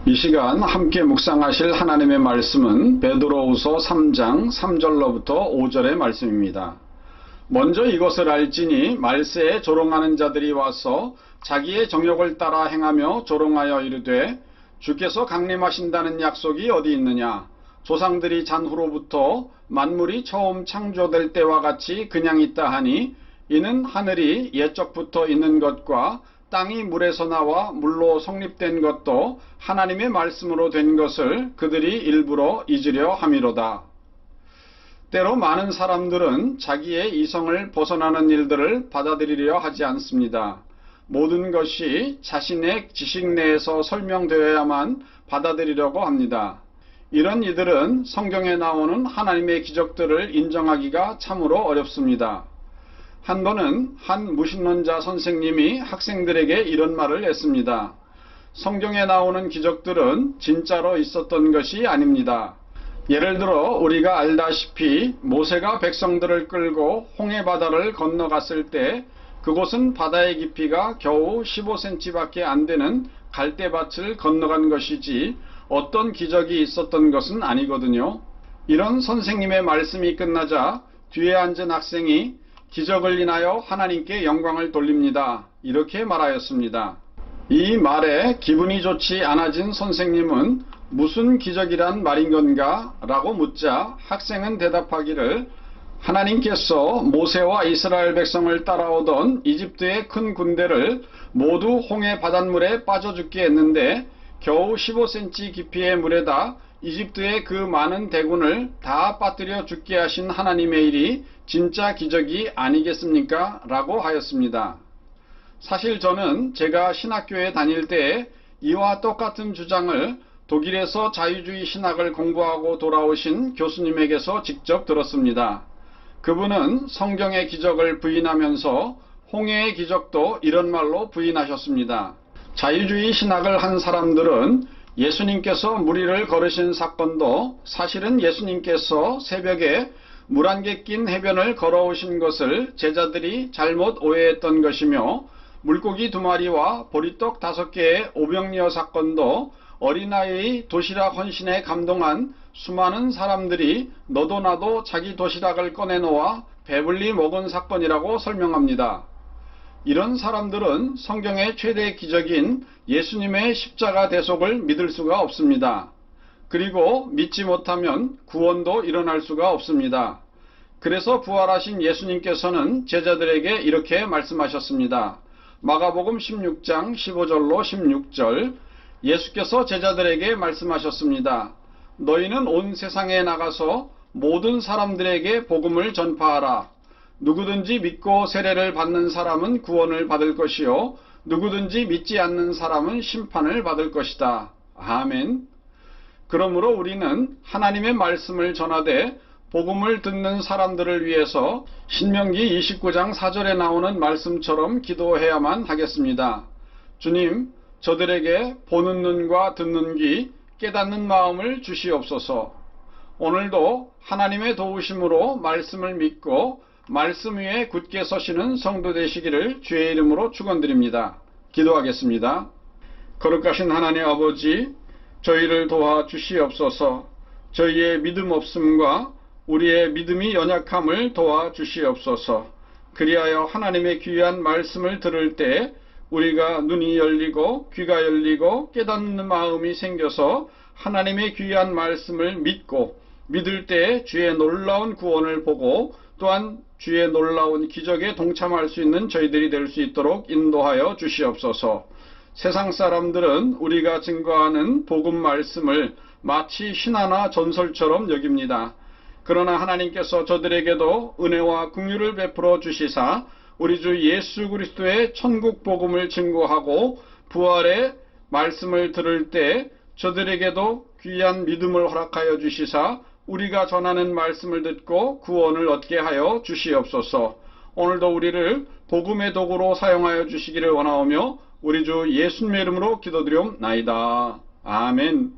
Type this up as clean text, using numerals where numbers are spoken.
이 시간 함께 묵상하실 하나님의 말씀은 베드로후서 3장 3절로부터 5절의 말씀입니다. 먼저 이것을 알지니 말세에 조롱하는 자들이 와서 자기의 정욕을 따라 행하며 조롱하여 이르되 주께서 강림하신다는 약속이 어디 있느냐. 조상들이 잔 후로부터 만물이 처음 창조될 때와 같이 그냥 있다 하니 이는 하늘이 옛적부터 있는 것과 땅이 물에서 나와 물로 성립된 것도 하나님의 말씀으로 된 것을 그들이 일부러 잊으려 함이로다. 때로 많은 사람들은 자기의 이성을 벗어나는 일들을 받아들이려 하지 않습니다. 모든 것이 자신의 지식 내에서 설명되어야만 받아들이려고 합니다. 이런 이들은 성경에 나오는 하나님의 기적들을 인정하기가 참으로 어렵습니다. 한 번은 한 무신론자 선생님이 학생들에게 이런 말을 했습니다. 성경에 나오는 기적들은 진짜로 있었던 것이 아닙니다. 예를 들어 우리가 알다시피 모세가 백성들을 끌고 홍해바다를 건너갔을 때 그곳은 바다의 깊이가 겨우 15cm밖에 안 되는 갈대밭을 건너간 것이지 어떤 기적이 있었던 것은 아니거든요. 이런 선생님의 말씀이 끝나자 뒤에 앉은 학생이 기적을 인하여 하나님께 영광을 돌립니다. 이렇게 말하였습니다. 이 말에 기분이 좋지 않아진 선생님은 무슨 기적이란 말인 건가? 라고 묻자 학생은 대답하기를 하나님께서 모세와 이스라엘 백성을 따라오던 이집트의 큰 군대를 모두 홍해 바닷물에 빠져 죽게 했는데 겨우 15cm 깊이의 물에다 이집트의 그 많은 대군을 다 빠뜨려 죽게 하신 하나님의 일이 진짜 기적이 아니겠습니까? 라고 하였습니다. 사실 저는 제가 신학교에 다닐 때 이와 똑같은 주장을 독일에서 자유주의 신학을 공부하고 돌아오신 교수님에게서 직접 들었습니다. 그분은 성경의 기적을 부인하면서 홍해의 기적도 이런 말로 부인하셨습니다. 자유주의 신학을 한 사람들은 예수님께서 물 위를 걸으신 사건도 사실은 예수님께서 새벽에 물 한 개 낀 해변을 걸어오신 것을 제자들이 잘못 오해했던 것이며 물고기 2마리와 보리떡 5개의 오병이어 사건도 어린아이의 도시락 헌신에 감동한 수많은 사람들이 너도 나도 자기 도시락을 꺼내놓아 배불리 먹은 사건이라고 설명합니다. 이런 사람들은 성경의 최대 기적인 예수님의 십자가 대속을 믿을 수가 없습니다. 그리고 믿지 못하면 구원도 일어날 수가 없습니다. 그래서 부활하신 예수님께서는 제자들에게 이렇게 말씀하셨습니다. 마가복음 16장 15절로 16절 예수께서 제자들에게 말씀하셨습니다. 너희는 온 세상에 나가서 모든 사람들에게 복음을 전파하라. 누구든지 믿고 세례를 받는 사람은 구원을 받을 것이요 누구든지 믿지 않는 사람은 심판을 받을 것이다. 아멘. 그러므로 우리는 하나님의 말씀을 전하되 복음을 듣는 사람들을 위해서 신명기 29장 4절에 나오는 말씀처럼 기도해야만 하겠습니다. 주님, 저들에게 보는 눈과 듣는 귀, 깨닫는 마음을 주시옵소서. 오늘도 하나님의 도우심으로 말씀을 믿고 말씀 위에 굳게 서시는 성도 되시기를 주의 이름으로 축원드립니다. 기도하겠습니다. 거룩하신 하나님 아버지, 저희를 도와 주시옵소서. 저희의 믿음 없음과 우리의 믿음이 연약함을 도와 주시옵소서. 그리하여 하나님의 귀한 말씀을 들을 때 우리가 눈이 열리고 귀가 열리고 깨닫는 마음이 생겨서 하나님의 귀한 말씀을 믿고 믿을 때 주의 놀라운 구원을 보고 또한 주의 놀라운 기적에 동참할 수 있는 저희들이 될 수 있도록 인도하여 주시옵소서. 세상 사람들은 우리가 증거하는 복음 말씀을 마치 신화나 전설처럼 여깁니다. 그러나 하나님께서 저들에게도 은혜와 긍휼을 베풀어 주시사 우리 주 예수 그리스도의 천국 복음을 증거하고 부활의 말씀을 들을 때 저들에게도 귀한 믿음을 허락하여 주시사 우리가 전하는 말씀을 듣고 구원을 얻게 하여 주시옵소서. 오늘도 우리를 복음의 도구로 사용하여 주시기를 원하오며 우리 주 예수님의 이름으로 기도드리옵나이다. 아멘.